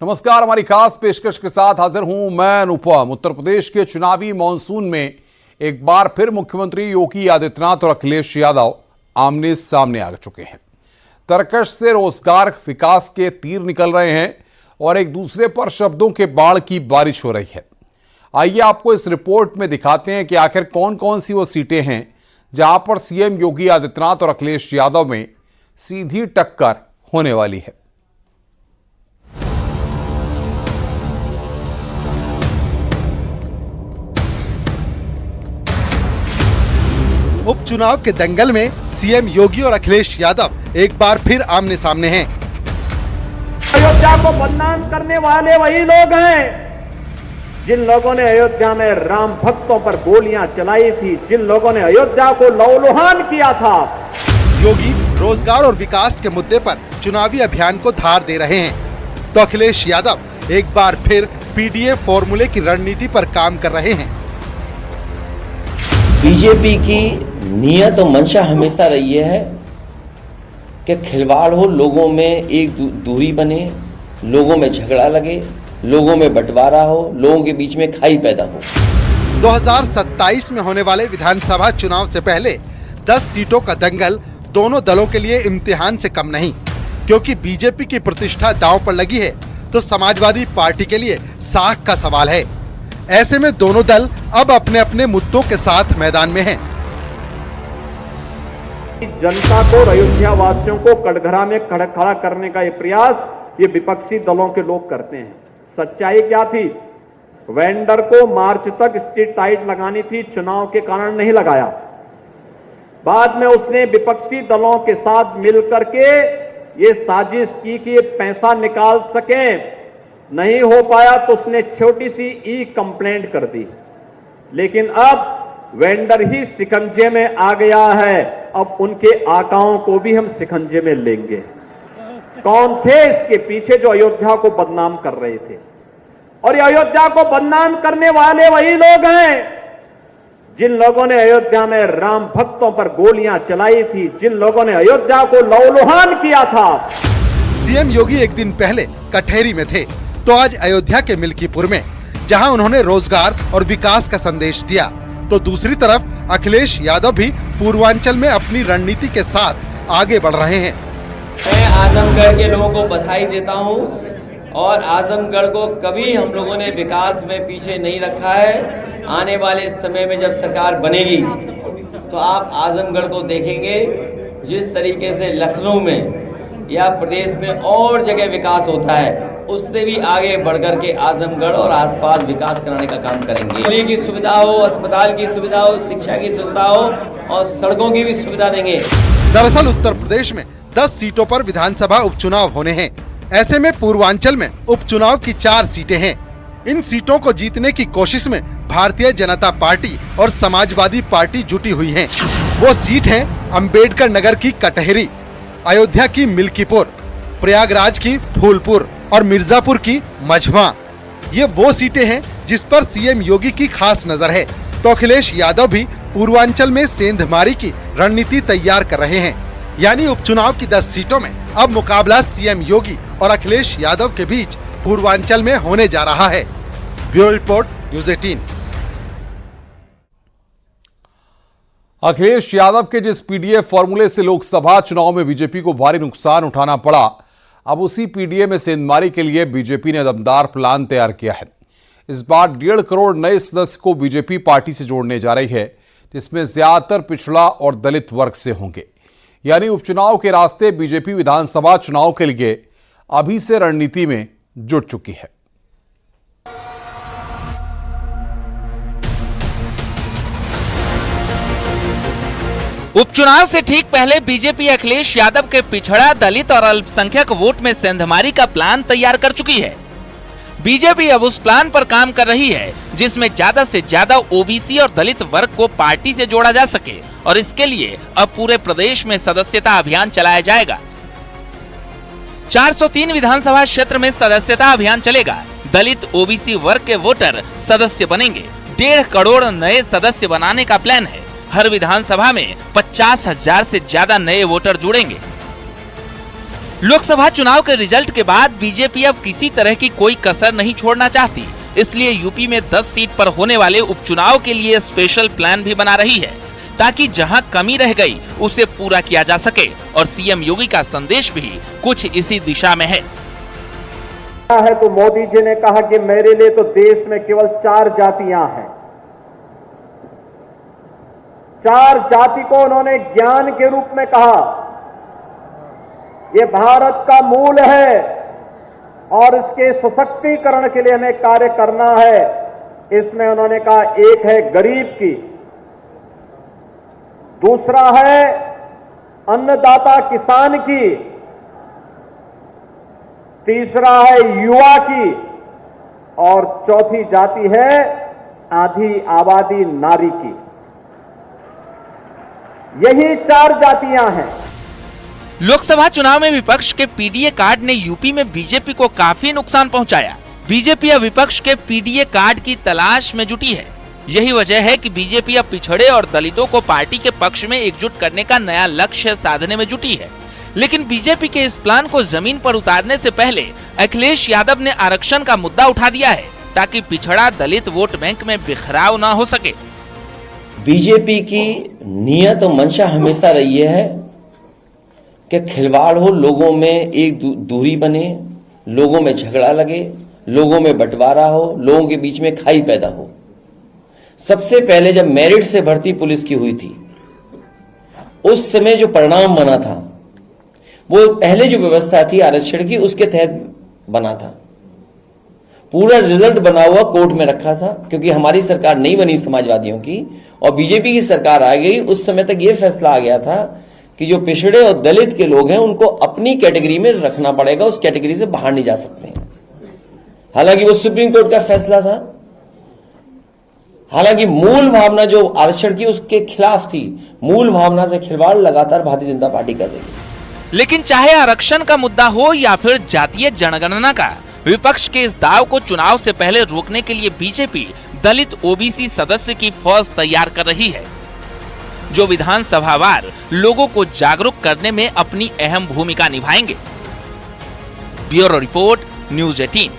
नमस्कार, हमारी खास पेशकश के साथ हाजिर हूं मैं अनुपम। उत्तर प्रदेश के चुनावी मॉनसून में एक बार फिर मुख्यमंत्री योगी आदित्यनाथ और अखिलेश यादव आमने सामने आ चुके हैं। तरकश से रोजगार विकास के तीर निकल रहे हैं और एक दूसरे पर शब्दों के बाढ़ की बारिश हो रही है। आइए आपको इस रिपोर्ट में दिखाते हैं कि आखिर कौन कौन सी वो सीटें हैं जहां पर सीएम योगी आदित्यनाथ और अखिलेश यादव में सीधी टक्कर होने वाली है। उपचुनाव के दंगल में सीएम योगी और अखिलेश यादव एक बार फिर आमने सामने हैं। अयोध्या को बदनाम करने वाले वही लोग हैं जिन लोगों ने अयोध्या में राम भक्तों पर गोलियां चलाई थी, जिन लोगों ने अयोध्या को लहूलुहान किया था। योगी रोजगार और विकास के मुद्दे पर चुनावी अभियान को धार दे रहे हैं, तो अखिलेश यादव एक बार फिर पीडीए फॉर्मूले की रणनीति पर काम कर रहे हैं। बीजेपी की नियत और मंशा हमेशा रही है कि खिलवाड़ हो, लोगों में एक दूरी बने, लोगों में झगड़ा लगे, लोगों में बंटवारा हो, लोगों के बीच में खाई पैदा हो। 2027 में होने वाले विधानसभा चुनाव से पहले 10 सीटों का दंगल दोनों दलों के लिए इम्तिहान से कम नहीं, क्योंकि बीजेपी की प्रतिष्ठा दांव पर लगी है तो समाजवादी पार्टी के लिए साख का सवाल है। ऐसे में दोनों दल अब अपने अपने मुद्दों के साथ मैदान में हैं। जनता को, अयोध्या वासियों को कटघरा में खड़ा करने का ये प्रयास ये विपक्षी दलों के लोग करते हैं। सच्चाई क्या थी? वेंडर को मार्च तक स्ट्रीट लाइट लगानी थी, चुनाव के कारण नहीं लगाया। बाद में उसने विपक्षी दलों के साथ मिलकर के ये साजिश की कि ये पैसा निकाल सकें। नहीं हो पाया तो उसने छोटी सी ई कंप्लेंट कर दी, लेकिन अब वेंडर ही शिकंजे में आ गया है। अब उनके आकाओं को भी हम शिकंजे में लेंगे। कौन थे इसके पीछे जो अयोध्या को बदनाम कर रहे थे? और ये अयोध्या को बदनाम करने वाले वही लोग हैं जिन लोगों ने अयोध्या में राम भक्तों पर गोलियां चलाई थी, जिन लोगों ने अयोध्या को लहूलुहान किया था। सीएम योगी एक दिन पहले कटहरी में थे तो आज अयोध्या के मिल्कीपुर में, जहां उन्होंने रोजगार और विकास का संदेश दिया, तो दूसरी तरफ अखिलेश यादव भी पूर्वांचल में अपनी रणनीति के साथ आगे बढ़ रहे हैं। मैं आजमगढ़ के लोगों को बधाई देता हूं और आजमगढ़ को कभी हम लोगों ने विकास में पीछे नहीं रखा है। आने वाले समय में जब सरकार बनेगी तो आप आजमगढ़ को देखेंगे जिस तरीके से लखनऊ में या प्रदेश में और जगह विकास होता है, उससे भी आगे बढ़कर के आजमगढ़ और आसपास विकास कराने का काम करेंगे। बिजली की सुविधा हो, अस्पताल की सुविधा हो, शिक्षा की सुविधा हो और सड़कों की भी सुविधा देंगे। दरअसल उत्तर प्रदेश में 10 सीटों पर विधानसभा उपचुनाव होने हैं। ऐसे में पूर्वांचल में उपचुनाव की 4 सीटें हैं। इन सीटों को जीतने की कोशिश में भारतीय जनता पार्टी और समाजवादी पार्टी जुटी हुई है। वो सीट है अम्बेडकर नगर की कटहरी, अयोध्या की मिल्कीपुर, प्रयागराज की फूलपुर और मिर्जापुर की मझवा। ये वो सीटें हैं जिस पर सीएम योगी की खास नजर है, तो अखिलेश यादव भी पूर्वांचल में सेंधमारी की रणनीति तैयार कर रहे हैं। यानी उपचुनाव की 10 सीटों में अब मुकाबला सीएम योगी और अखिलेश यादव के बीच पूर्वांचल में होने जा रहा है। Bureau report, news 18। Akhilesh Yadav के जिस पीडीए फॉर्मूले से लोकसभा चुनाव में बीजेपी को भारी नुकसान उठाना पड़ा, अब उसी पीडीए में सेंधमारी के लिए बीजेपी ने दमदार प्लान तैयार किया है। इस बार 1.5 करोड़ नए सदस्य को बीजेपी पार्टी से जोड़ने जा रही है, जिसमें ज्यादातर पिछड़ा और दलित वर्ग से होंगे। यानी उपचुनाव के रास्ते बीजेपी विधानसभा चुनाव के लिए अभी से रणनीति में जुट चुकी है। उपचुनाव से ठीक पहले बीजेपी अखिलेश यादव के पिछड़ा, दलित और अल्पसंख्यक वोट में सेंधमारी का प्लान तैयार कर चुकी है। बीजेपी अब उस प्लान पर काम कर रही है जिसमें ज्यादा से ज्यादा ओबीसी और दलित वर्ग को पार्टी से जोड़ा जा सके, और इसके लिए अब पूरे प्रदेश में सदस्यता अभियान चलाया जाएगा। 403 विधानसभा क्षेत्र में सदस्यता अभियान चलेगा। दलित ओबीसी वर्ग के वोटर सदस्य बनेंगे। 1.5 करोड़ नए सदस्य बनाने का प्लान है। हर विधानसभा में 50,000 से ज्यादा नए वोटर जुड़ेंगे। लोकसभा चुनाव के रिजल्ट के बाद बीजेपी अब किसी तरह की कोई कसर नहीं छोड़ना चाहती, इसलिए यूपी में 10 सीट पर होने वाले उपचुनाव के लिए स्पेशल प्लान भी बना रही है, ताकि जहां कमी रह गई उसे पूरा किया जा सके। और सीएम योगी का संदेश भी कुछ इसी दिशा में है। तो मोदी जी ने कहा कि मेरे लिए तो देश में केवल 4 जातियां हैं। 4 जाति को उन्होंने ज्ञान के रूप में कहा। ये भारत का मूल है और इसके सशक्तिकरण के लिए हमें कार्य करना है। इसमें उन्होंने कहा, एक है गरीब की, दूसरा है अन्नदाता किसान की, तीसरा है युवा की और चौथी जाति है आधी आबादी नारी की। यही 4 जातियां हैं। लोकसभा चुनाव में विपक्ष के पीडीए कार्ड ने यूपी में बीजेपी को काफी नुकसान पहुंचाया। बीजेपी अब विपक्ष के पीडीए कार्ड की तलाश में जुटी है। यही वजह है कि बीजेपी अब पिछड़े और दलितों को पार्टी के पक्ष में एकजुट करने का नया लक्ष्य साधने में जुटी है। लेकिन बीजेपी के इस प्लान को जमीन पर उतारने से पहले अखिलेश यादव ने आरक्षण का मुद्दा उठा दिया है, ताकि पिछड़ा दलित वोट बैंक में बिखराव न हो सके। बीजेपी की नियत और मंशा हमेशा रही है कि खिलवाड़ हो, लोगों में एक दूरी बने, लोगों में झगड़ा लगे, लोगों में बंटवारा हो, लोगों के बीच में खाई पैदा हो। सबसे पहले जब मेरिट से भर्ती पुलिस की हुई थी, उस समय जो परिणाम बना था वो पहले जो व्यवस्था थी आरक्षण की, उसके तहत बना था। पूरा रिजल्ट बना हुआ कोर्ट में रखा था, क्योंकि हमारी सरकार नहीं बनी समाजवादियों की और बीजेपी की सरकार आ गई। उस समय तक ये फैसला आ गया था कि जो पिछड़े और दलित के लोग हैं उनको अपनी कैटेगरी में रखना पड़ेगा, उस कैटेगरी से बाहर नहीं जा सकते हैं। हालांकि वो सुप्रीम कोर्ट का फैसला था। हालांकि मूल भावना जो आरक्षण की उसके खिलाफ थी, मूल भावना से खिलवाड़ लगातार भारतीय जनता पार्टी कर रही है। लेकिन चाहे आरक्षण का मुद्दा हो या फिर जातीय जनगणना का, विपक्ष के इस दाव को चुनाव से पहले रोकने के लिए बीजेपी दलित ओबीसी सदस्य की फौज तैयार कर रही है, जो विधानसभावार लोगों को जागरूक करने में अपनी अहम भूमिका निभाएंगे। Bureau report, news 18।